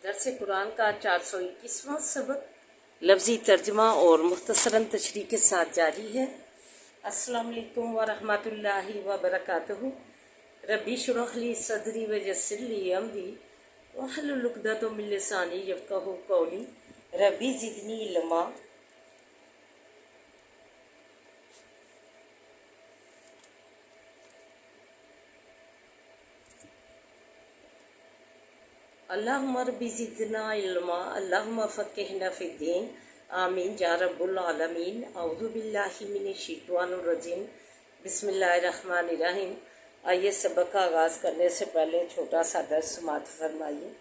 درس قرآن کا 421واں سبق لفظی ترجمہ اور مختصراً تشریح کے ساتھ جاری ہے۔ السلام علیکم ورحمۃ اللہ وبرکاتہ۔ ربی اشرح لی صدری ویسر لی امری واحلل عقدۃ من لسانی یفقہوا قولی ربی زدنی علما۔ اللہم ربی زدنا علما، اللہم فقہنا فی الدین، آمین یا رب العالمین۔ اعوذ باللہ من الشیطان الرجیم، بسم اللہ الرحمن الرحیم۔ آئیے سبق کا آغاز کرنے سے پہلے چھوٹا سا درس سماعت فرمائیے۔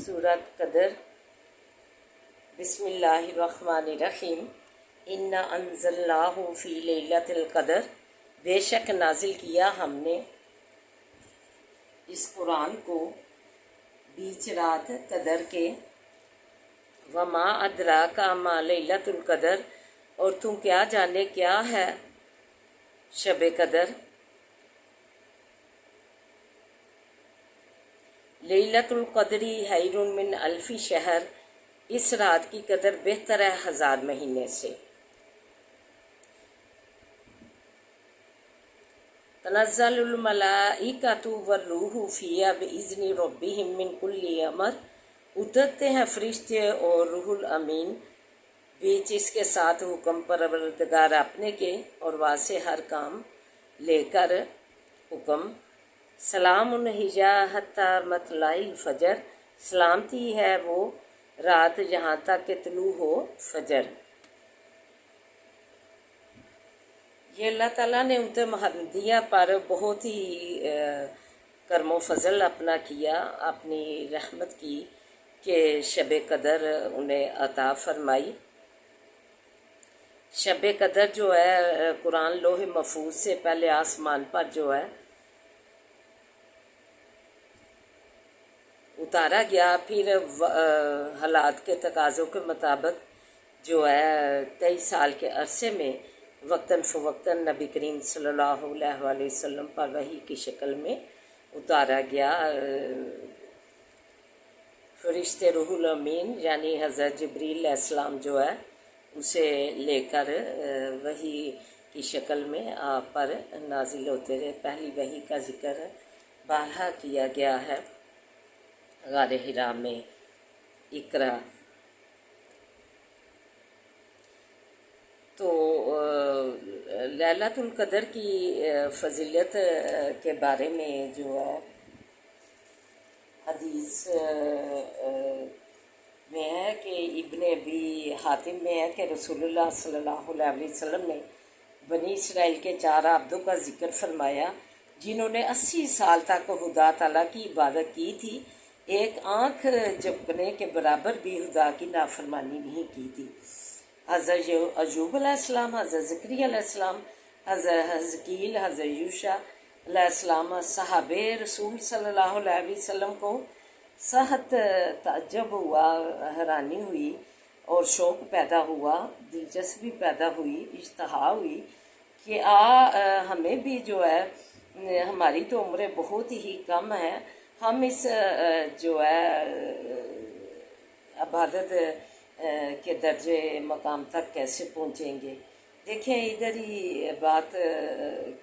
سورۃ قدر، بسم اللہ الرحمن الرحیم۔ انا انزلناہ فی لیلۃ القدر، بے شک نازل کیا ہم نے اس قرآن کو بیچ رات قدر کے۔ وما ادراک ما لیلۃ القدر، اور تم کیا جانے کیا ہے شب قدر۔ لیلۃ القدری خیر من الف شہر، اس رات کی قدر بہتر ہے 1000 مہینے سے۔ تنزل الملائکۃ والروح فیہا بإذن ربہم من کل امر، اترتے ہیں فرشتے اور روح الامین بیچ اس کے ساتھ حکم پروردگار اپنے کے، اور واضح ہر کام لے کر حکم۔ سلام ہی حتی مطلع الفجر، سلامتی ہے وہ رات یہاں تک کہ طلوع ہو فجر۔ یہ اللہ تعالیٰ نے امت محمدیہ پر بہت ہی کرم و فضل اپنا کیا، اپنی رحمت کی کہ شب قدر انہیں عطا فرمائی۔ شب قدر جو ہے قرآن لوح محفوظ سے پہلے آسمان پر جو ہے اتارا گیا، پھر حالات کے تقاضوں کے مطابق جو ہے 23 سال کے عرصے میں وقتاً فوقتاً نبی کریم صلی اللہ علیہ وآلہ وسلم پر وحی کی شکل میں اتارا گیا۔ فرشتے روح الامین یعنی حضرت جبریل علیہ السلام جو ہے اسے لے کر وحی کی شکل میں آپ پر نازل ہوتے رہے۔ پہلی وحی کا ذکر بارہا کیا گیا ہے غار حرا میں، اقرا۔ تو لیلۃ القدر کی فضیلت کے بارے میں جو ہے حدیث میں ہے کہ ابن ابی حاتم میں ہے کہ رسول اللہ صلی اللہ علیہ وسلم نے بنی اسرائیل کے 4 عبدوں کا ذکر فرمایا جنہوں نے 80 سال تک خدا تعالیٰ کی عبادت کی تھی، ایک آنکھ جھپکنے کے برابر بھی خدا کی نافرمانی نہیں کی تھی۔ حضرت ایوب علیہ السلام، حضرت زکریا علیہ السلام، حضرت حزقیل، حضرت یوشع علیہ السلام، صحابہ رسول صلی اللہ علیہ وسلم کو سخت تعجب ہوا، حیرانی ہوئی اور شوق پیدا ہوا، دلچسپی پیدا ہوئی، اشتہا ہوئی کہ ہمیں بھی جو ہے، ہماری تو عمریں بہت ہی کم ہیں، ہم اس جو ہے عبادت کے درجے مقام تک کیسے پہنچیں گے۔ دیکھیں ادھر ہی بات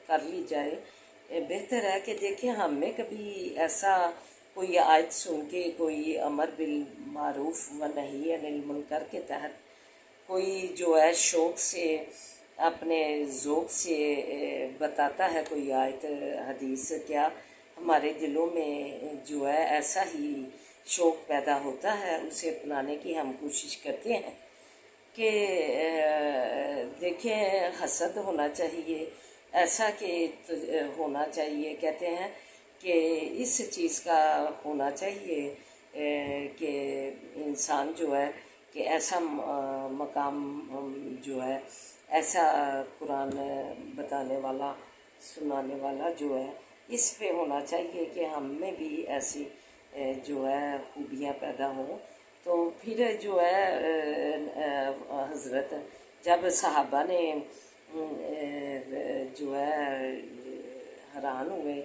کر لی جائے، بہتر ہے کہ دیکھیں ہم میں کبھی ایسا کوئی آیت سن کے، کوئی امر بالمعروف و نہی عن المنکر کے تحت کوئی جو ہے شوق سے اپنے ذوق سے بتاتا ہے کوئی آیت حدیث، کیا ہمارے دلوں میں جو ہے ایسا ہی شوق پیدا ہوتا ہے اسے اپنانے کی ہم کوشش کرتے ہیں کہ دیکھیں حسد ہونا چاہیے، ایسا کہ ہونا چاہیے، کہتے ہیں کہ اس چیز کا ہونا چاہیے کہ انسان جو ہے کہ ایسا مقام جو ہے، ایسا قرآن بتانے والا سنانے والا جو ہے اس پہ ہونا چاہیے کہ ہم میں بھی ایسی جو ہے خوبیاں پیدا ہوں۔ تو پھر جو ہے حضرت جب صحابہ نے جو ہے حیران ہوئے،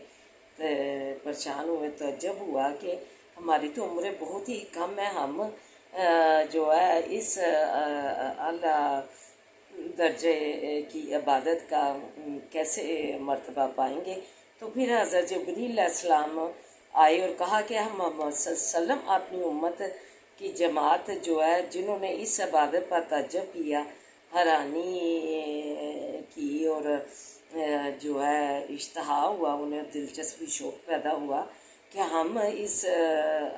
پریشان ہوئے، تعجب ہوا کہ ہماری تو عمریں بہت ہی کم ہیں، ہم جو ہے اس اعلیٰ درجے کی عبادت کا کیسے مرتبہ پائیں گے؟ تو پھر حضرت جبریل علیہ السلام آئے اور کہا کہ ہم محمد صلی اللہ علیہ وسلم اپنی امت کی جماعت جو ہے جنہوں نے اس عبادت پر تعجب کیا، حیرانی کی، اور جو ہے اشتہا ہوا، انہیں دلچسپی شوق پیدا ہوا کہ ہم اس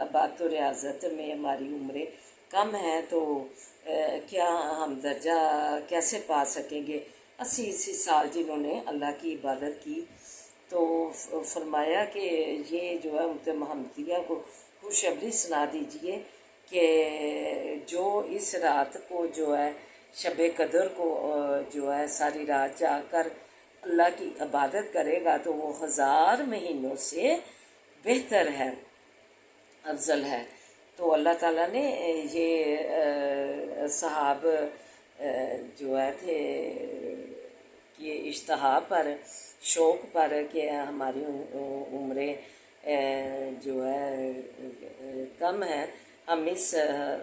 عبادت و ریاضت میں ہماری عمریں کم ہیں، تو کیا ہم درجہ کیسے پا سکیں گے؟ 80 سال جنہوں نے اللہ کی عبادت کی، تو فرمایا کہ یہ جو ہے امت محمدیہ کو خوشخبری سنا دیجئے کہ جو اس رات کو جو ہے شب قدر کو جو ہے ساری رات جا کر اللہ کی عبادت کرے گا تو وہ 1000 مہینوں سے بہتر ہے، افضل ہے۔ تو اللہ تعالیٰ نے یہ صحاب جو ہے تھے کہ اشتہا پر، شوق پر کہ ہماری عمریں جو ہے کم ہیں، ہم اس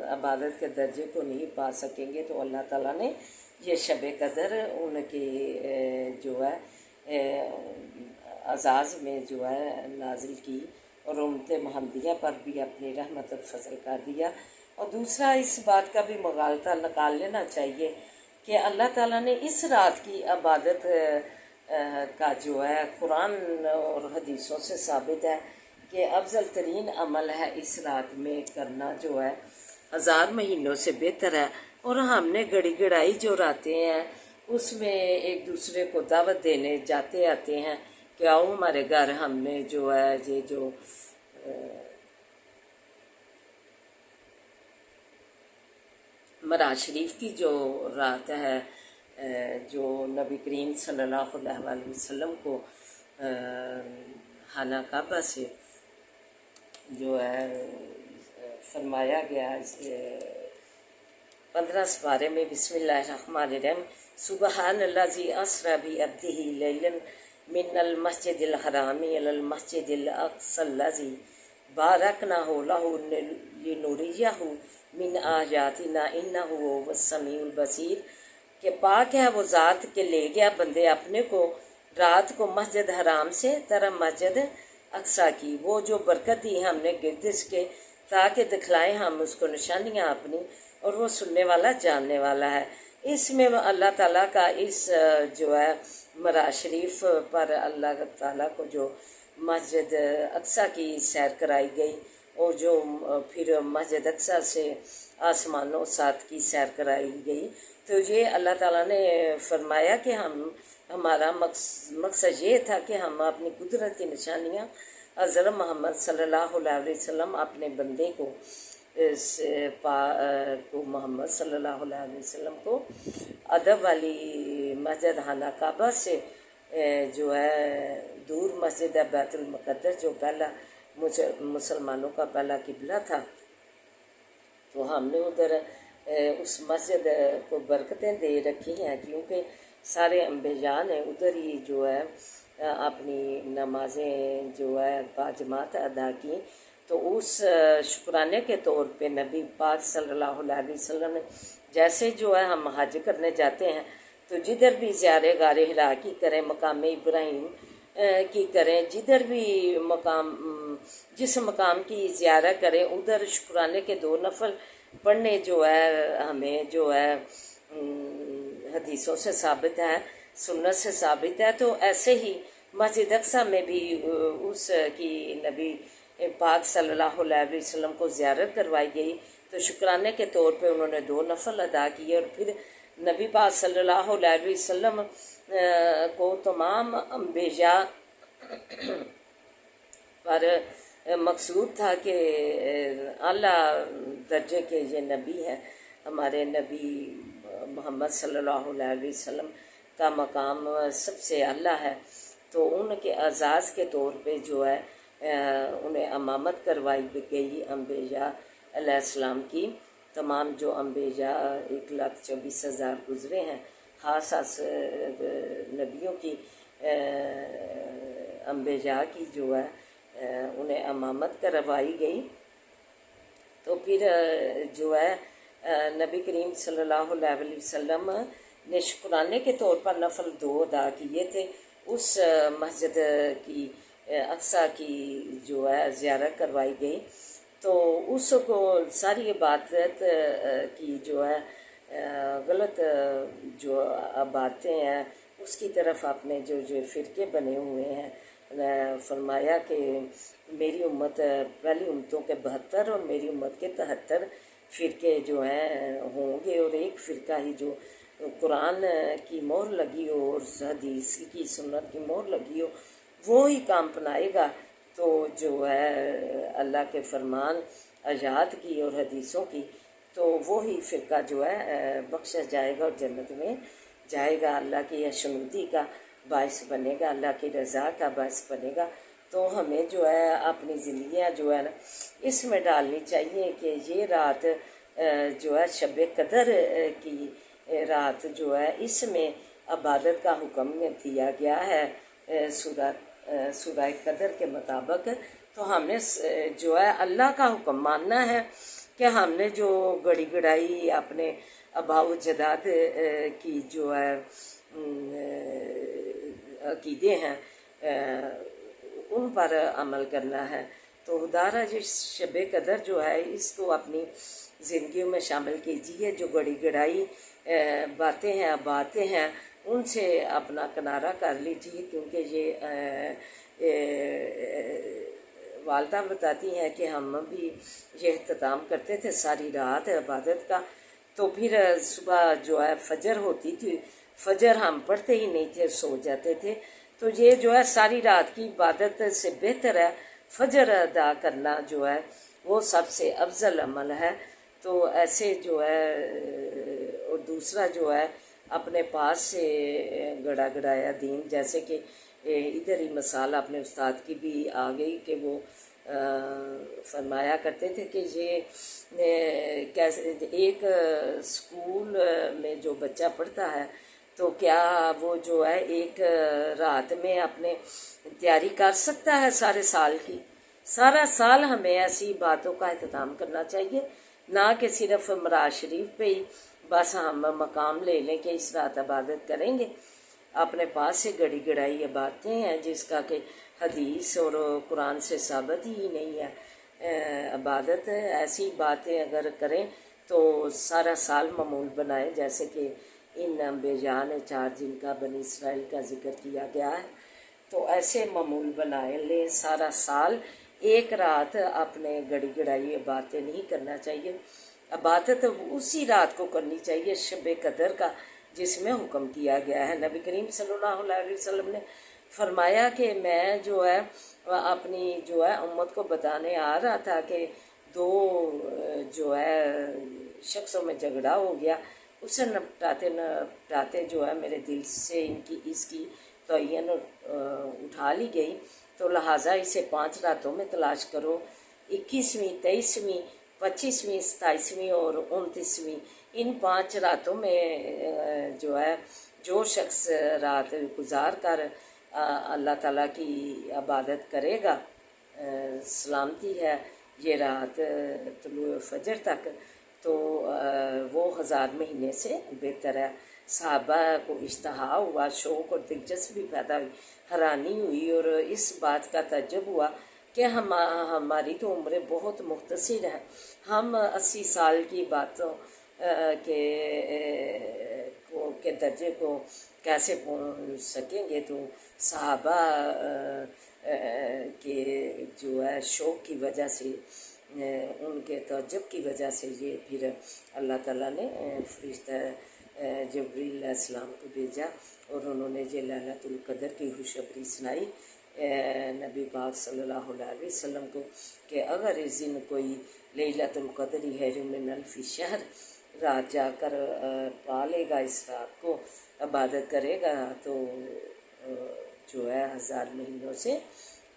عبادت کے درجے کو نہیں پا سکیں گے، تو اللہ تعالیٰ نے یہ شب قدر ان کی جو ہے اعزاز میں جو ہے نازل کی، اور امت محمدیہ پر بھی اپنی رحمت اور فضل کر دیا۔ اور دوسرا اس بات کا بھی مغالطہ نکال لینا چاہیے کہ اللہ تعالیٰ نے اس رات کی عبادت کا جو ہے قرآن اور حدیثوں سے ثابت ہے کہ افضل ترین عمل ہے اس رات میں کرنا جو ہے 1000 مہینوں سے بہتر ہے، اور ہم نے گڑی گڑائی جو راتیں ہیں اس میں ایک دوسرے کو دعوت دینے جاتے آتے ہیں کہ آؤ ہمارے گھر، ہم نے جو ہے یہ جو معراج شریف کی جو رات ہے، جو نبی کریم صلی اللہ علیہ وسلم کو خانہ کعبہ سے جو ہے فرمایا گیا، 15 سپارے میں بسم اللہ الرحمن الرحیم، سبحان الذی اسری بعبدہ لیلا من المسجد الحرام الی المسجد الاقصی الذی بارکنا لہ لنریہ من آیاتنا انہ هو السمیع البصیر، کہ پاک ہے وہ ذات کے لے گیا بندے اپنے کو رات کو مسجد حرام سے طرف مسجد اقصی کی، وہ جو برکت دی ہم نے گردش کے، تاکہ دکھلائیں ہم اس کو نشانیاں اپنی، اور وہ سننے والا جاننے والا ہے۔ اس میں اللہ تعالیٰ کا اس جو ہے معراج شریف پر اللہ تعالیٰ کو جو مسجد اقصی کی سیر کرائی گئی، اور جو پھر مسجد اقصی سے آسمانوں سات کی سیر کرائی گئی، تو یہ اللہ تعالیٰ نے فرمایا کہ ہمارا مقصد یہ تھا کہ ہم اپنی قدرت کی نشانیاں حضرت محمد صلی اللہ علیہ وسلم اپنے بندے کو محمد صلی اللہ علیہ وسلم کو ادب والی مسجد خانہ کعبہ سے جو ہے دور مسجد بیت المقدس جو پہلا مسلمانوں کا پہلا قبلہ تھا، تو ہم نے ادھر اس مسجد کو برکتیں دے رکھی ہیں، کیونکہ سارے انبیاء نے ادھر ہی جو ہے اپنی نمازیں جو ہے باجماعت ادا کی، تو اس شکرانے کے طور پہ نبی پاک صلی اللہ علیہ وسلم نے جیسے جو ہے ہم حج کرنے جاتے ہیں تو جدھر بھی زیارت غار حرا کی کریں، مقام ابراہیم کی کریں، جدھر بھی جس مقام کی زیارت کریں ادھر شکرانے کے 2 نفل پڑھنے جو ہے ہمیں جو ہے حدیثوں سے ثابت ہے، سنت سے ثابت ہے۔ تو ایسے ہی مسجد اقصی میں بھی اس کی نبی پاک صلی اللہ علیہ وسلم کو زیارت کروائی گئی، تو شکرانے کے طور پہ انہوں نے 2 نفل ادا کیے، اور پھر نبی پاک صلی اللہ علیہ وسلم کو تمام انبیاء پر مقصود تھا کہ اعلیٰ درجے کے یہ نبی ہیں، ہمارے نبی محمد صلی اللہ علیہ وسلم کا مقام سب سے اعلیٰ ہے، تو ان کے اعزاز کے طور پہ جو ہے انہیں امامت کروائی گئی انبیاء علیہ السلام کی۔ تمام جو انبیاء 1,24,000 گزرے ہیں، خاص نبیوں کی انبیاء کی جو ہے انہیں امامت کروائی گئی، تو پھر جو ہے نبی کریم صلی اللہ علیہ وسلم نے شکرانے کے طور پر نفل 2 ادا کیے تھے۔ اس مسجد کی اقصیٰ کی جو ہے زیارت کروائی گئی، تو اس کو ساری عبادت کی جو ہے غلط جو باتیں ہیں اس کی طرف اپنے جو فرقے بنے ہوئے ہیں، فرمایا کہ میری امت پہلی امتوں کے 72 اور میری امت کے 73 فرقے جو ہیں ہوں گے، اور ایک فرقہ ہی جو قرآن کی مہر لگی ہو اور حدیث کی سنت کی مہر لگی ہو وہ ہی کام اپنائے گا، تو جو ہے اللہ کے فرمان آیات کی اور حدیثوں کی، تو وہی فرقہ جو ہے بخشا جائے گا اور جنت میں جائے گا، اللہ کی یشنودی کا باعث بنے گا، اللہ کی رضا کا باعث بنے گا۔ تو ہمیں جو ہے اپنی زندگیاں جو ہے نا اس میں ڈالنی چاہیے کہ یہ رات جو ہے شب قدر کی رات جو ہے اس میں عبادت کا حکم دیا گیا ہے سورہ قدر کے مطابق، تو ہم نے جو ہے اللہ کا حکم ماننا ہے کہ ہم نے جو گڑی گڑائی اپنے آباء و جداد کی جو ہے عقیدے ہیں ان پر عمل کرنا ہے۔ تو خدا جس شب قدر جو ہے اس کو اپنی زندگیوں میں شامل کیجیے، جو گڑی گڑائی باتیں ہیں باتیں ہیں ان سے اپنا کنارہ کر لیجیے، کیونکہ یہ والدہ بتاتی ہیں کہ ہم بھی یہ اہتمام کرتے تھے ساری رات عبادت کا، تو پھر صبح جو ہے فجر ہوتی تھی، فجر ہم پڑھتے ہی نہیں تھے، سو جاتے تھے، تو یہ جو ہے ساری رات کی عبادت سے بہتر ہے فجر ادا کرنا جو ہے وہ سب سے افضل عمل ہے۔ تو ایسے جو ہے اور دوسرا جو ہے اپنے پاس سے گڑا گڑایا دین، جیسے کہ ادھر ہی مثال اپنے استاد کی بھی آ گئی کہ وہ فرمایا کرتے تھے کہ یہ کیسے ایک اسکول میں جو بچہ پڑھتا ہے تو کیا وہ جو ہے ایک رات میں اپنے تیاری کر سکتا ہے سارے سال کی؟ سارا سال ہمیں ایسی باتوں کا اہتمام کرنا چاہیے، نہ کہ صرف مراز شریف پہ ہی بس ہم مقام لے لیں کہ اس رات عبادت کریں گے۔ اپنے پاس سے گڑی گڑائی باتیں ہیں جس کا کہ حدیث اور قرآن سے ثابت ہی نہیں ہے عبادت، ایسی باتیں اگر کریں تو سارا سال معمول بنائیں، جیسے کہ ان انبیاء نے 4 جن کا بنی اسرائیل کا ذکر کیا گیا ہے، تو ایسے معمول بنائے لیں سارا سال، ایک رات اپنے گڑی گڑائی باتیں نہیں کرنا چاہیے۔ عبادت اسی رات کو کرنی چاہیے شب قدر کا جس میں حکم کیا گیا ہے۔ نبی کریم صلی اللہ علیہ وسلم نے فرمایا کہ میں جو ہے اپنی جو ہے امت کو بتانے آ رہا تھا کہ 2 جو ہے شخصوں میں جھگڑا ہو گیا، اسے نپٹاتے جو ہے میرے دل سے اس کی تعین اٹھا لی گئی، تو لہٰذا اسے 5 راتوں میں تلاش کرو، 21ویں 23ویں 25ویں 27ویں اور 29ویں، ان 5 راتوں میں جو ہے جو شخص رات گزار کر اللہ تعالیٰ کی عبادت کرے گا، سلامتی ہے یہ رات طلوع فجر تک، تو وہ 1000 مہینے سے بہتر ہے۔ صحابہ کو اشتہا ہوا، شوق اور دلچسپی پیدا ہوئی، حیرانی ہوئی اور اس بات کا تعجب ہوا کہ ہماری تو عمریں بہت مختصر ہیں، ہم 80 سال کی باتوں کے درجے کو کیسے پہنچ سکیں گے؟ تو صحابہ کے جو ہے شوق کی وجہ سے، ان کے تعجب کی وجہ سے یہ پھر اللہ تعالیٰ نے فرشتہ جبریل علیہ السلام کو بھیجا اور انہوں نے یہ لیلۃ القدر کی خوشخبری سنائی نبی پاک صلی اللہ علیہ وسلم کو کہ اگر اس دن کوئی لیلۃ القدر خیر من الف شہر رات جا کر پالے گا، اس رات کو عبادت کرے گا تو جو ہے 1000 مہینوں سے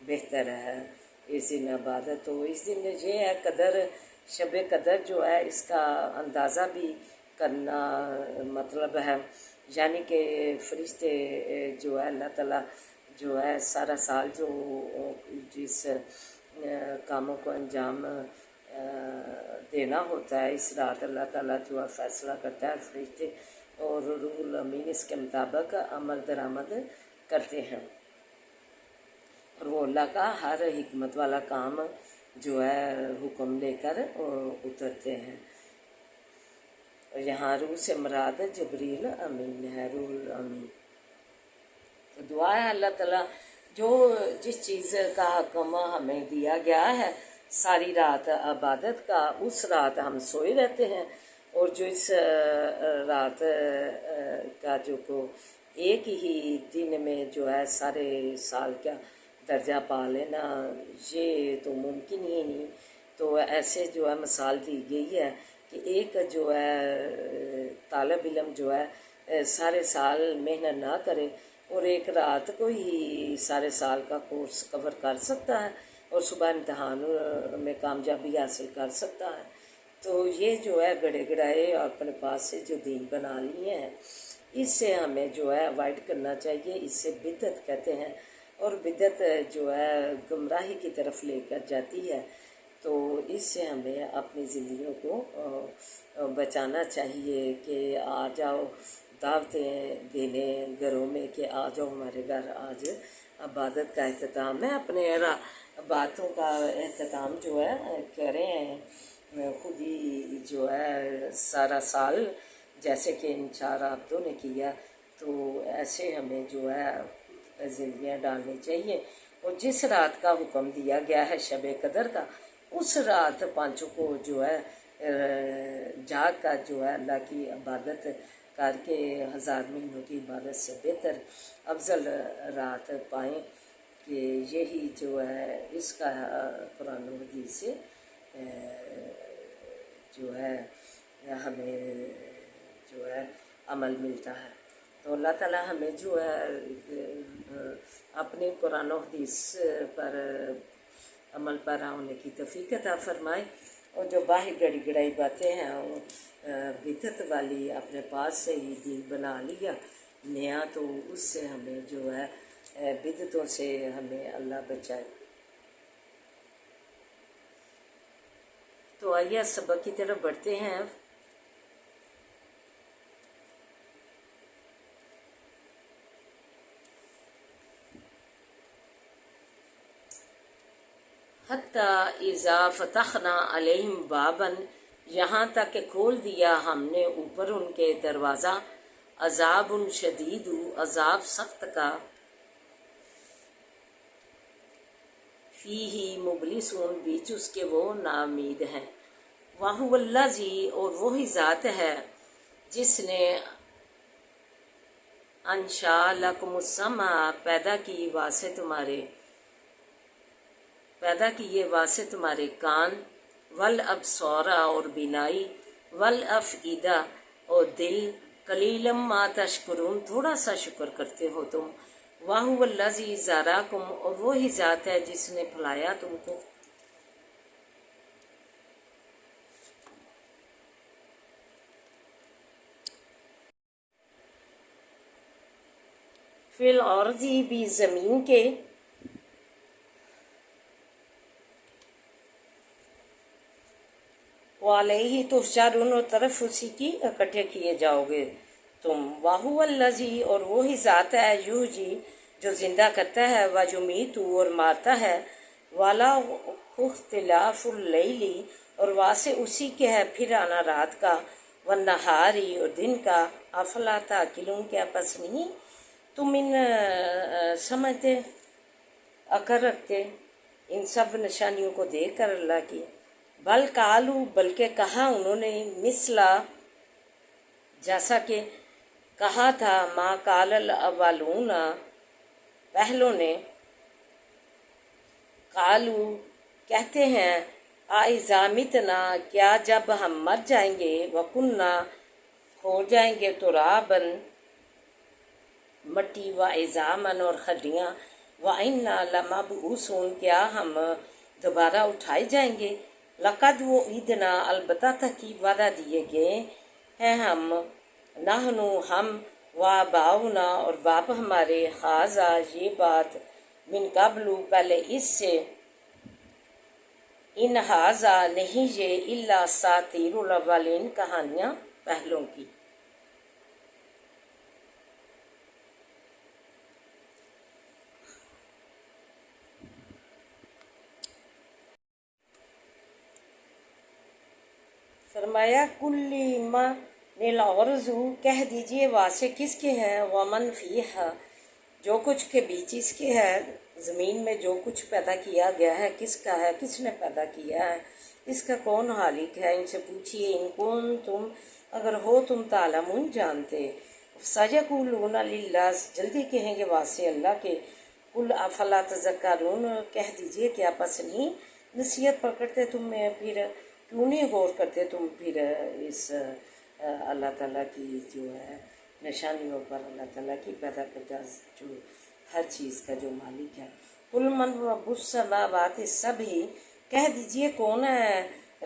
بہتر ہے اس دن عبادت۔ تو اس دن یہ ہے قدر، شب قدر جو ہے اس کا اندازہ بھی کرنا مطلب ہے، یعنی کہ فرشتے جو ہے اللہ تعالیٰ جو ہے سارا سال جو جس کاموں کو انجام دینا ہوتا ہے، اس رات اللہ تعالیٰ جو ہے فیصلہ کرتا ہے، فرشتے اور روح الامین اس کے مطابق عمل درآمد کرتے ہیں، اور وہ اللہ کا ہر حکمت والا کام جو ہے حکم لے کر اترتے ہیں۔ اور یہاں روح سے مراد جبریل امین ہے، روح الامین۔ تو دعا ہے اللہ تعالیٰ جو جس چیز کا حکم ہمیں دیا گیا ہے ساری رات عبادت کا، اس رات ہم سوئے رہتے ہیں، اور جو اس رات کا جو کو ایک ہی دن میں جو ہے سارے سال کا درجہ پا لینا، یہ تو ممکن ہی نہیں۔ تو ایسے جو ہے مثال دی گئی ہے کہ ایک جو ہے طالب علم جو ہے سارے سال محنت نہ کرے اور ایک رات کو ہی سارے سال کا کورس کور کر سکتا ہے اور صبح امتحان میں کامیابی حاصل کر سکتا ہے۔ تو یہ جو ہے گڑے گڑائے اپنے پاس سے جو دین بنا لیے ہیں، اس سے ہمیں جو ہے اوائڈ کرنا چاہیے۔ اس سے بدعت کہتے ہیں، اور بدعت جو ہے گمراہی کی طرف لے کر جاتی ہے، تو اس سے ہمیں اپنی زندگیوں کو بچانا چاہیے کہ آ جاؤ دعوتیں دینے گھروں میں کہ آ جاؤ ہمارے گھر، آج عبادت کا اہتمام ہے، اپنے باتوں کا اہتمام جو ہے کریں، خود ہی جو ہے سارا سال جیسے کہ ان 4 عبدوں نے کیا، تو ایسے ہمیں جو ہے زندگیاں ڈالنی چاہیے۔ اور جس رات کا حکم دیا گیا ہے شب قدر کا، اس رات پانچوں کو جو ہے جاگ کر جو ہے اللہ کی عبادت کر کے 1000 مہینوں کی عبادت سے بہتر افضل رات پائیں، کہ یہی جو ہے اس کا قرآن و حدیث سے جو ہے ہمیں جو ہے عمل ملتا ہے۔ تو اللہ تعالیٰ ہمیں جو ہے اپنے قرآن و حدیث پر عمل پیرا ہونے کی توفیق عطا فرمائے، اور جو باہر گڑی گڑائی باتیں ہیں وہ بدعت والی اپنے پاس سے ہی دین بنا لیا نیا، تو اس سے ہمیں جو ہے بدعتوں سے ہمیں اللہ بچائے۔ تو آئیے سبق کی طرف بڑھتے ہیں۔ حتی اذا فتحنا علیہم بابا، یہاں تک کہ کھول دیا ہم نے اوپر ان کے دروازہ، عذاب شدید، عذاب سخت کا، فیہ مبلسون، بیچ اس کے وہ ناامید ہیں، وَهُوَ الَّذِي، اور وہی ذات ہے جس نے انشاء لکم السمع، پیدا کیے واسے تمہارے کان، والابصار، اور بینائی، والافئدہ، اور دل، قلیلا ما تشکرون، تھوڑا سا شکر کرتے ہو تم، وَهُوَ الَّذِي ذَرَاكُمْ، اور وہی ذات ہے جس نے پھلایا تم کو، فی الارض، بھی زمین کے، وعلیہ تحشرون، اور طرف اسی کی اکٹھے کیے جاؤ گے تم، وَهُوَ الَّذِي، اور وہی ذات ہے، یحیی، جو زندہ کرتا ہے، وَیُمِیتُ، اور مارتا ہے، وَلَهُ اخْتِلَافُ اللَّیلِ، اور واسع اسی کے ہے پھر آنا رات کا، وَالنَّہَارِ، اور دن کا، افلا تعقلون، کیا پس نہیں تم ان سمجھتے، عقل رکھتے ان سب نشانیوں کو دیکھ کر اللہ کی، بل قالو، بلکہ کہا انہوں نے، مثلا، جیسا کہ کہا تھا، ما قال الاولون، پہلوں نے، قالو، کہتے ہیں، اذا متنا، کیا جب ہم مر جائیں گے، وکننا، ہو جائیں گے ترابن، مٹی، وعظامن، اور ہڈیاں، وَإِنَّا لَمَبْعُوثُونَ، کیا ہم دوبارہ اٹھائے جائیں گے، لقد وعدنا، البتہ تحقیق وعدہ دیے گئے ہیں ہم، نحن، ہم، وآباؤنا اور باپ ہمارے، خاضہ یہ بات، من قبل پہلے اس سے، ان حاضہ نہیں یہ، الا اساطیر الاولین کہانیاں پہلوں کی۔ فرمایا کلی من الارض، کہہ دیجئے واسع کس کے ہے، ومن فیہا، جو کچھ کے بیچ اس کے ہے، زمین میں جو کچھ پیدا کیا گیا ہے کس کا ہے، کس نے پیدا کیا ہے، اس کا کون خالق ہے، ان سے پوچھئے، ان کن تم، اگر ہو تم تعلمون جانتے، سیقولون للہ، جلدی کہیں گے واسع اللہ کے، قل افلا تذکرون، کہہ دیجئے کیا پس نہیں نصیحت پکڑتے تم میں، پھر کیوں نہیں غور کرتے تم پھر اس اللہ تعالیٰ کی جو ہے نشانیوں پر، اللہ تعالیٰ کی پیدا کردہ جو ہر چیز کا جو مالک ہے۔ قل من رب السماوات السبع، کہہ دیجئے کون ہے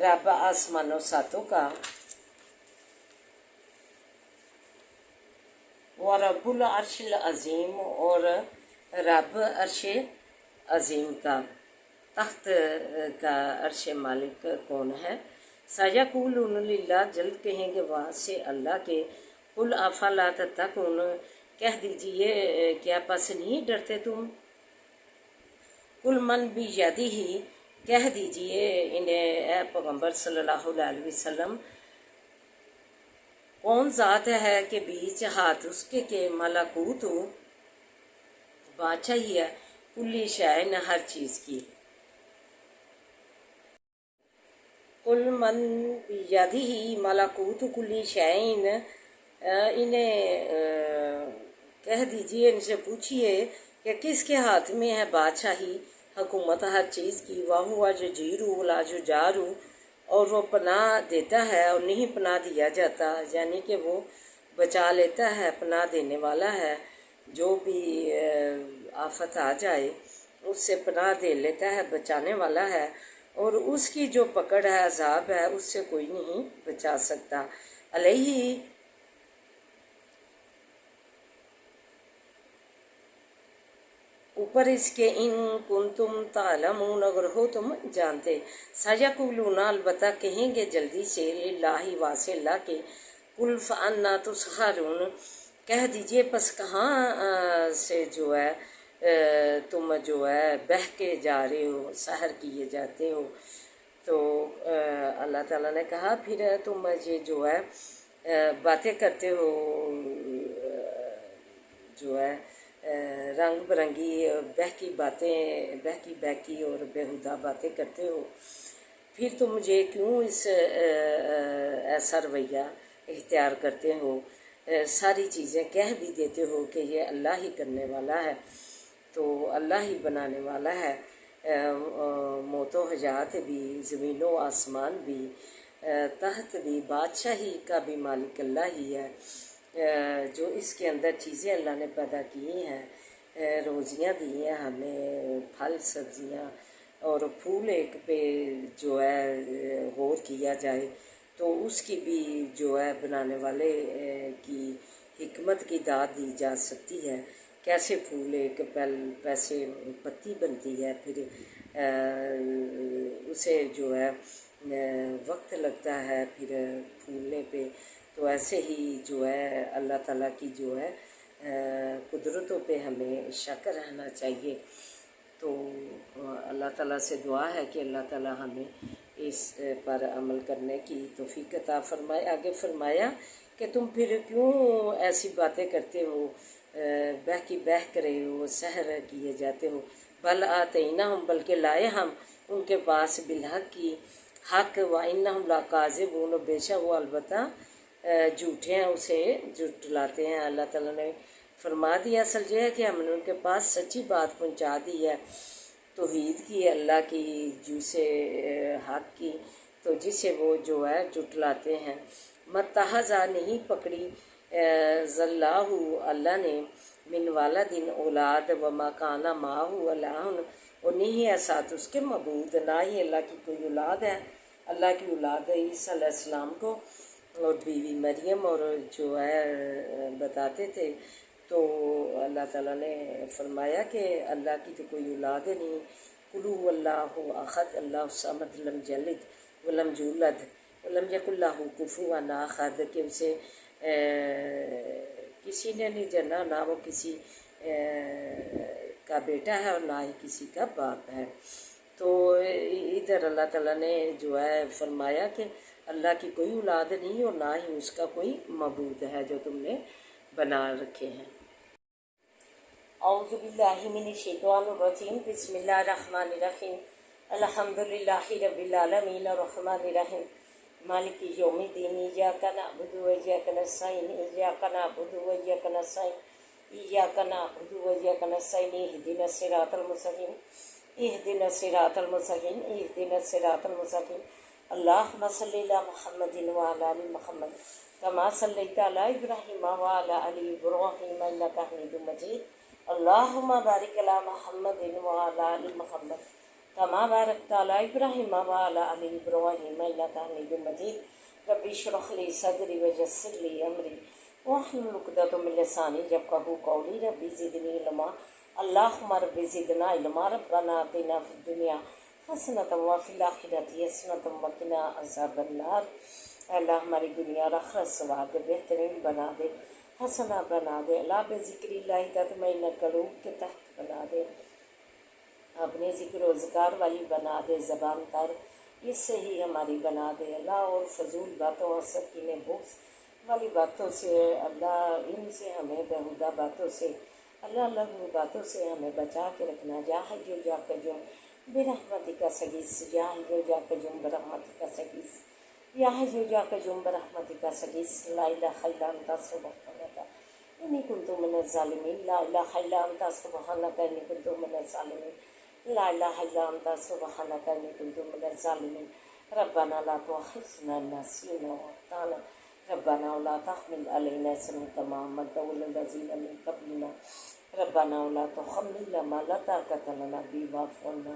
رب آسمانوں ساتوں کا، ورب العرش العظیم، اور رب عرش عظیم کا، تخت کا عرش مالک کون ہے، سیقولون للہ، جلد کہیں گے واسع اللہ کے، قل افلا تتقون، کہہ دیجئے کیا پس نہیں ڈرتے تم، قل من بیدہ، کہہ دیجئے انہیں اے پیغمبر صلی اللہ علیہ وسلم، کون ذات ہے کہ بیچ ہاتھ اس کے ملکوت بادشاہی ہے، کلی شیء، ہر چیز کی، قل من بیدہ ملکوت کلی شیء، انہیں کہہ دیجئے، ان سے پوچھئے کہ کس کے ہاتھ میں ہے بادشاہی، حکومت ہر چیز کی، وَهُوَ يُجِيرُ وَلَا يُجَارُ، اور وہ پناہ دیتا ہے اور نہیں پناہ دیا جاتا، یعنی کہ وہ بچا لیتا ہے، پناہ دینے والا ہے، جو بھی آفت آ جائے اس سے پناہ دے لیتا ہے، بچانے والا ہے، اور اس کی جو پکڑ ہے، عذاب ہے، اس سے کوئی نہیں بچا سکتا، علیہ، اوپر اس کے، ان کنتم تعلمون، اگر ہو تم جانتے، سیقولون، البتہ کہیں گے جلدی سے، للہ، واسع اللہ کے، قل فانا تسحرون، کہہ دیجئے پس کہاں سے جو ہے تم جو ہے بہہ کے جا رہے ہو، سحر کیے جاتے ہو، تو اللہ تعالیٰ نے کہا پھر تم یہ جو ہے باتیں کرتے ہو، جو ہے رنگ برنگی بہکی باتیں، بہکی اور بیہودہ باتیں کرتے ہو، پھر تم مجھے کیوں اس ایسا رویہ اختیار کرتے ہو، ساری چیزیں کہہ بھی دیتے ہو کہ یہ اللہ ہی کرنے والا ہے، تو اللہ ہی بنانے والا ہے، موت و حیات بھی، زمین و آسمان بھی، تحت بھی، بادشاہی کا بھی مالک اللہ ہی ہے، جو اس کے اندر چیزیں اللہ نے پیدا کی ہیں، روزیاں دی ہیں ہمیں، پھل سبزیاں اور پھول ایک پہ جو ہے غور کیا جائے تو اس کی بھی جو ہے بنانے والے کی حکمت کی داد دی جا سکتی ہے، کیسے پھول ایک پیسے پتی بنتی ہے، پھر اسے جو ہے وقت لگتا ہے پھر پھولنے پہ، تو ایسے ہی جو ہے اللہ تعالیٰ کی جو ہے قدرتوں پہ ہمیں شک رہنا چاہیے، تو اللہ تعالیٰ سے دعا ہے کہ اللہ تعالیٰ ہمیں اس پر عمل کرنے کی توفیق عطا فرمائے۔ آگے فرمایا کہ تم پھر کیوں ایسی باتیں کرتے ہو، بہہ کر رہے ہو، سحر کیے جاتے ہو، بل آتیناہم، بلکہ لائے ہم ان کے پاس بالحق کی، حق، وانہم لکاذبون، بے شک وہ البتہ جھوٹے ہیں، اسے جھٹلاتے ہیں۔ اللہ تعالیٰ نے فرما دیا، اصل یہ ہے کہ ہم نے ان کے پاس سچی بات پہنچا دی ہے، توحید کی، اللہ کی، جسے حق کی، تو جسے وہ جو ہے جھٹلاتے ہیں۔ متحزہ، نہیں پکڑی، ذلہ، اللہ نے، من والدین، اولاد، وما کانا معہ الہ، اور نہیں ہے ساتھ اس کے معبود، نہ ہی اللہ کی کوئی اولاد ہے، اللہ کی اولاد ہے عیسیٰ علیہ السلام کو، اور بیوی مریم اور جو ہے بتاتے تھے، تو اللہ تعالیٰ نے فرمایا کہ اللہ کی تو کوئی اولاد نہیں، قل هو اللہ احد اللہ الصمد لم یلد ولم یولد ولم یکن لہ کفوا احد، کہ اسے کسی نے نہیں جنا، نہ وہ کسی کا بیٹا ہے اور نہ ہی کسی کا باپ ہے۔ تو ادھر اللہ تعالیٰ نے جو ہے فرمایا کہ اللہ کی کوئی اولاد نہیں اور نہ ہی اس کا کوئی معبود ہے جو تم نے بنا رکھے ہیں۔ اعوذ باللہ من الشیطان الرجیم، بسم اللہ الرحمن الرحیم، الحمد للہ رب العالمین الرحمن الرحیم مالک یوم الدین، ایاک نعبد و ایاک نستعین، ایاک نعبد و ایاک نستعین، ایاک نعبد و ایاک نستعین، اہدنا الصراط المستقیم، اہدنا الصراط المستقیم، اہدنا الصراط المستقیم، اللہم صلی علی محمد وعلی آل محمد کما صلیت علی ابراہیم وعلی آل ابراہیم انک حمید مجید، اللہم بارک علی محمد وعلی آل محمد کما بارکت علی ابراہیم وعلی آل ابراہیم انک حمید مجید، رب اشرح لی صدری ویسر لی امری واحلل عقدۃ من لسانی یفقہوا قولی، رب زدنی علما، اللہم رب زدنا علما، ربنا آتنا فی الدنیا حسنۃ وفی الآخرۃ حسنۃ وقنا عذاب النار۔ اے اللہ ہماری دنیا اور آخرت سواد بہترین بنا دے، حسنہ بنا دے، اللہ بذکر اللہ تطمئن القلوب کے تحت بنا دے، اپنے ذکر و اذکار والی بنا دے، زبان تر اس سے ہی ہماری بنا دے اللہ، اور فضول باتوں حسد کینے بغض والی باتوں سے اللہ، ان سے ہمیں بیہودہ باتوں سے اللہ، لغو باتوں سے ہمیں بچا کے رکھنا، یا حی یا قیوم برحمتک استغیث، یا حی یا قیوم برحمتک استغیث، یا حی یا قیوم برحمتک استغیث، لا الہ الا انت سبحانک انی کنت من الظالمین، لا الہ الا انت سبحانک انی کنت من الظالمین، لا الہ الا انت سبحانک انی کنت من الظالمین، ربنا لا تؤاخذنا ان نسینا واخطانا، ربنا ولا تحمل علینا اصرا کما حملته على الذین من قبلنا، ربنا ولا تحملنا ما لا طاقة لنا به واعف عنا،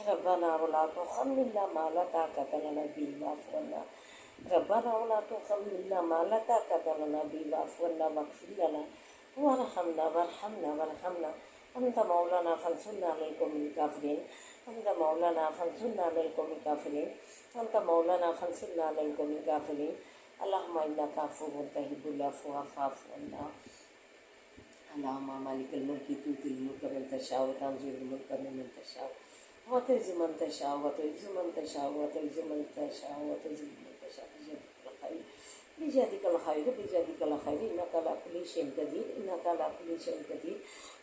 ربنا ولا تحملنا ما لا طاقة لنا به واعف عنا، ربنا ولا تحملنا ما لا طاقة لنا به واعف عنا واغفر لنا وارحمنا وارحمنا أنت مولانا فانصرنا على القوم الكافرين، أنت مولانا فانصرنا على القوم الكافرين، أنت مولانا فانصرنا على القوم الكافرين، اللهم إنك عفو تحب العفو فاعف عنا، اللهم مالك الملك تؤتي الملك من تشاء وتنزع الملك ممن تشاء وتعز من تشاء وتعز من تشاء وتعز من تشاء وتذل من تشاء بيدك الخير بيدك الخير إنك على كل شيء قدير، إنك على كل شيء قدير،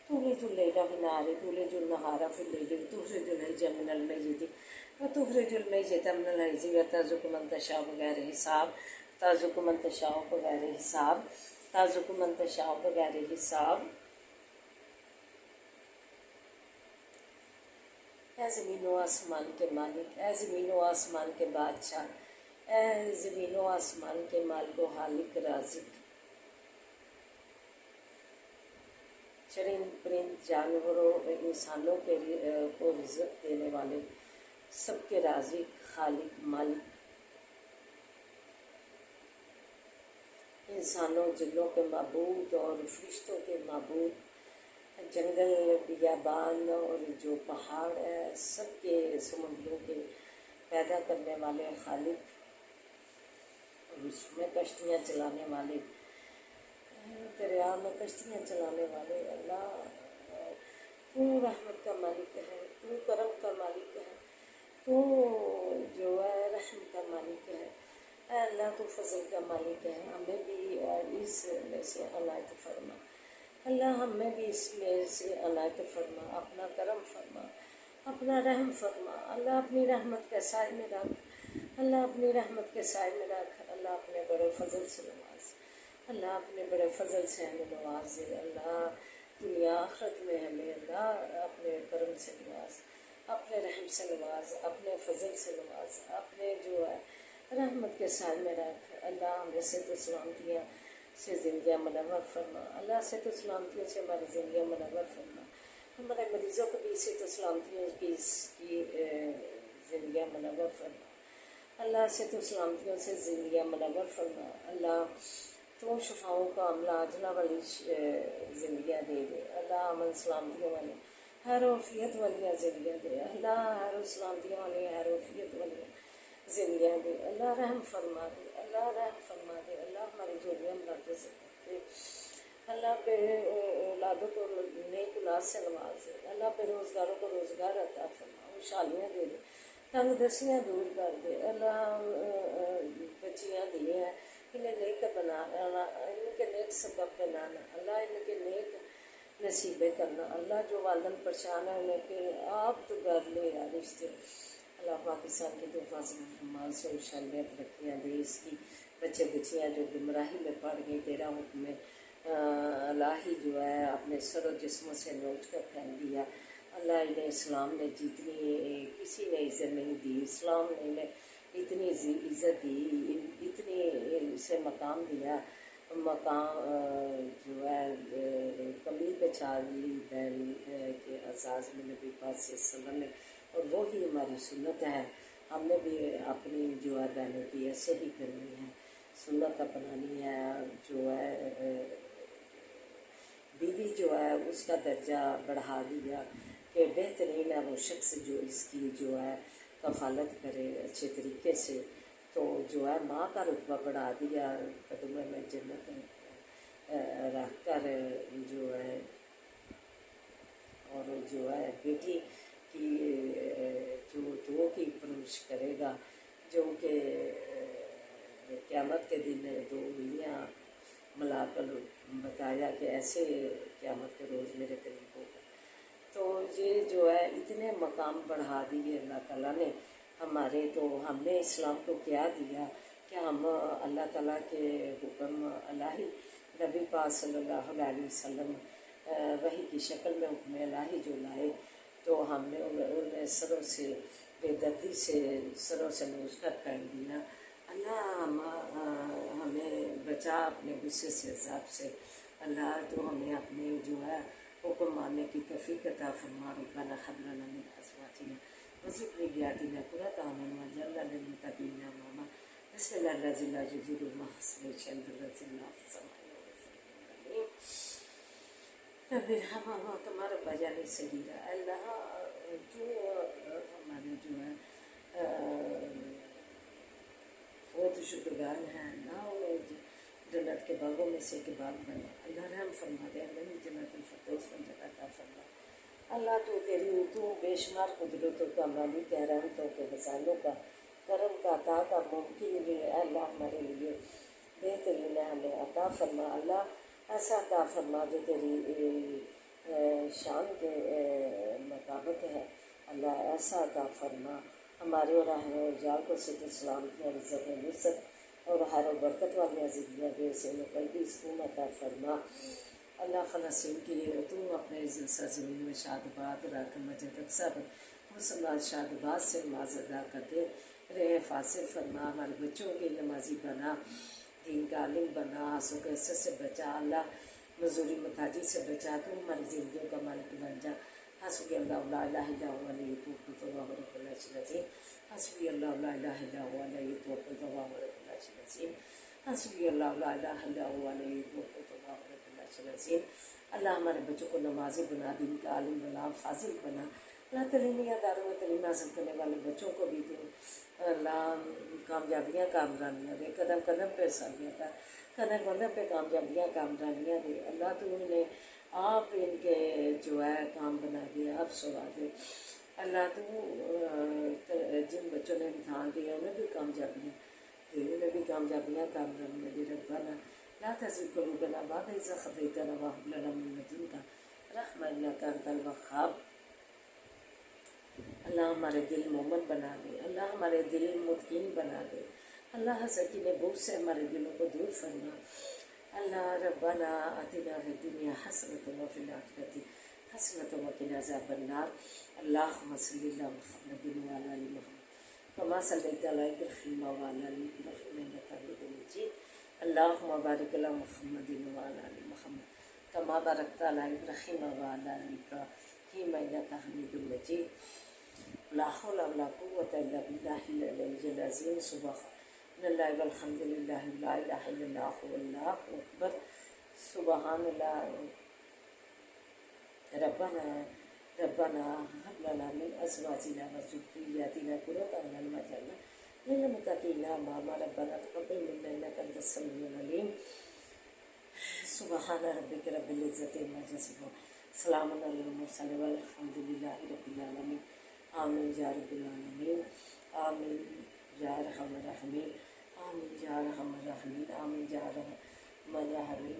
تولج الليل في النهار تولج النهار في الليل، تخرج الحي من الميت وتخرج الميت من الحي، وترزق من تشاء بغير حساب، ترزق من تشاء بغير حساب، ترزق من تشاء بغیر حساب۔ اے زمین و آسمان کے مالک، اے زمین و آسمان کے بادشاہ، اے زمین و آسمان کے مالک و خالق رازق، چرند پرند جانوروں انسانوں کے کو رزق دینے والے، سب کے رازق، خالق، مالک، انسانوں جنوں کے معبود اور فرشتوں کے معبود، جنگل بیابان اور جو پہاڑ ہے سب کے، سمندروں کے پیدا کرنے والے خالق، اور اس میں کشتیاں چلانے والے، دریا میں کشتیاں چلانے والے اللہ، تو رحمت کا مالک ہے، تو کرم کا مالک ہے، تو جو ہے رحم کا مالک ہے، اے اللہ تو فضل کا مالک ہے، ہمیں بھی اس میں سے عنایت فرما، اللہ ہمیں بھی اس میں سے عنایت فرما، اپنا کرم فرما، اپنا رحم فرما، اللہ اپنی رحمت کے سائے میں رکھ، اللہ اپنی رحمت کے سائے میں رکھ، اللہ اپنے بڑے فضل سے نواز، اللہ اپنے بڑے فضل سے ہمیں نوازے، اللہ دنیا آخرت میں ہمیں اللہ اپنے کرم سے نواز، اپنے رحم سے نواز، اپنے فضل سے نواز، اپنے جو ہے رحمت کے سائے میں رکھ، اللہ ہمیں صحت و سلامتیاں سے زندگیاں منور فرما، اللہ صحت و سلامتیوں سے ہماری زندگیاں منور فرما، ہمارے مریضوں کو بھی صحت و سلامتیوں کی زندگیاں منور فرما، اللہ سے تو سلامتیوں سے زندگیاں منور فرما، اللہ تو شفاؤں کا عملہ عاجلہ والی زندگیاں دے دے، اللہ امن سلامتیوں والی خیر و عافیت والی زندگیاں دے، اللہ خیر و سلامتیوں والی خیر و عافیت والی زندگیاں دے، اللہ رحم فرما دے، اللہ رحم فرما دے، اللہ ہماری جوڑیاں بڑھاتے سے دے، اللہ بے اولادوں کو نیک اولاد سے نواز دے، اللہ بے روزگاروں کو روزگار عطا فرما، خوشحالیاں دے دے، تنگ دستیاں دور کر دے، اللہ بچیاں دیے ہیں انہیں نیک بنانا، ان کے نیک سبب بنانا، اللہ ان کے نیک نصیبیں کرنا، اللہ جو والدین پریشان ہیں انہیں کہ آپ تو گھر لے آ رشتے، اللہ پاکستان کی تو حفاظت فرما، سے خوشحالیاں ترقیاں دے، اس کی بچے بچیاں جو گمراہی میں پڑ گئی، تیرا حکم الہی جو ہے اپنے سر و جسموں سے نوچ کر پھینک دیا، اللہ انہیں اسلام نے جتنی کسی نے عزت نہیں دی، اسلام نے انہیں اتنی عزت دی، اتنی اسے مقام دیا، مقام جو ہے کملی پہ چھالی بہن کے اعزاز میں نبی پاک صلی اللہ علیہ وسلم نے، اور وہی ہماری سنت ہے، ہم نے بھی اپنی جو ہے بہنوں کی ایسے ہی کرنی ہے، سنت اپنانی ہے، جو ہے بیوی جو ہے اس کا درجہ بڑھا دیا کہ بہترین ہے وہ شخص جو اس کی جو ہے کفالت کرے اچھے طریقے سے، تو جو ہے ماں کا رتبہ بڑھا دیا، قدموں میں جنت رکھ کر جو ہے، اور جو ہے بیٹی کی جو دعا کی پرورش کرے گا، جو کہ قیامت کے دن دو انگلیاں ملا کر بتایا کہ ایسے قیامت کے روز میرے قریب ہوگا، تو یہ جو ہے اتنے مقام بڑھا دیے اللہ تعالیٰ نے ہمارے، تو ہم نے اسلام کو کیا دیا کہ ہم اللہ تعالیٰ کے حکم الہی نبی پاک صلی اللہ علیہ وسلم وحی کی شکل میں حکم الہی جو لائے، تو ہم نے انہیں سروں سے بے دردی سے سروں سے نوچ کر پھینک دیا، اللہ ہمیں بچا اپنے غصے سے عذاب سے، اللہ تو ہمیں اپنے جو ہے حکم ماننے کی توفیق عطا فرما، ربنا هب لنا من ازواجنا وذرياتنا قرة اعين واجعلنا للمتقين اماما، بسم الله الذي لا يضر مع اسمه شيء الذي لا في السماء رب ارحمهما كما ربياني صغيرا، اللہ تو ہمارے جو ہے بہت شکرگزار ہیں، اللہ انہیں جنت کے باغوں میں سے ایک باغ بنا، اللہ رحم فرما دے، ہمیں بھی جنت الفردوس میں جگہ عطا فرما، اللہ تو تیری تو بے شمار قدرتوں کا مالک ہے، رحمتوں کے خزانوں کا، کرم کا، عطا کا ممکن بھی ہے، اللہ ہمارے لیے بہترین ہے، ہمیں عطا فرما، اللہ ایسا عطا فرما جو تیری شان کے مطابق ہے، اللہ ایسا عطا فرما، ہمارے اور اہل و رجال کو صحت و سلامتی اور عزت و نصرت اور خیر و برکت والی زندگیاں دے، سے قلبی سکون عطا فرما، اللہ فلسطین کے لیے تو اپنے سرزمین میں شادباد رکھ، مجد اقصب مسلمان شادباد سے نماز ادا کرتے رہے، حفاظت فرما، ہمارے بچوں کی نمازی بنا، دین کا عالم بنا، حسد و حسد سے بچا، اللہ مزوری متاجی سے بچا، تو ہماری زندگیوں کا مالک بن جا، حسبی اللہ لا الہ الا هو علیہ توکلت وهو رب العرش العظیم، حسبی اللہ لا الہ الا هو علیہ توکلت وهو رب العرش العظیم، حسبی اللہ لا الہ الا هو علیہ توکلت وهو رب العرش العظیم، اللہ ہمارے بچوں کو نمازی بنا، دین کا عالم بنا، فاضل بنا، اللہ تعلیمیہ داروں میں تعلیم حاصل کرنے والے بچوں کو بھی دو، اللہ کامیابیاں کامرانیاں دے، قدم قدم پہ سالیاں کا، قدم قدم پہ کامیابیاں کامرانیاں دے، اللہ تو انہیں آپ ان کے جو ہے کام بنا دیا، آپ سوا دے، اللہ تو جن بچوں نے امتحان دیا انہیں بھی کامیابیاں دے، انہیں بھی کامیابیاں کامرانیاں دے، ربنا لا تزغ قلوبنا بعد إذ هديتنا وهب لنا من لدنك رحمة إنك أنت الوهاب، اللہ ہمارے دل مومن بنا دے، اللہ ہمارے دل مطمئن بنا دے، اللہ سکین بوجھ سے ہمارے دلوں کو دور فرما، اللہ ربنا آتنا فی الدنیا حسنۃ وفی الآخرۃ حسنۃ وقنا عذاب النار، اللہم صلی علی محمد وعلی آل محمد کما صلیت علی ابراہیم وعلی آل ابراہیم انک حمید مجید، اللہم بارک علی محمد وعلی آل محمد کما بارکت علی ابراہیم وعلی آل ابراہیم انک حمید مجید۔ لا حول ولا قوة إلا بالله العلي العظيم سبحان اللہ والحمد للہ لا الہ الا اللہ واللہ اکبر سبحان اللہ ربنا هب لنا من ازواجنا وذرياتنا قرة اعين واجعلنا للمتقين اماما ربنا تقبل منا انك انت السميع العليم سبحان ربك رب العزة عما يصفون سلام على المرسلين والحمد لله رب العالمين آمین یا رب العالمین آمین یا ارحم الراحمین آمین یا ارحم الراحمین آمین یا ارحم الراحمین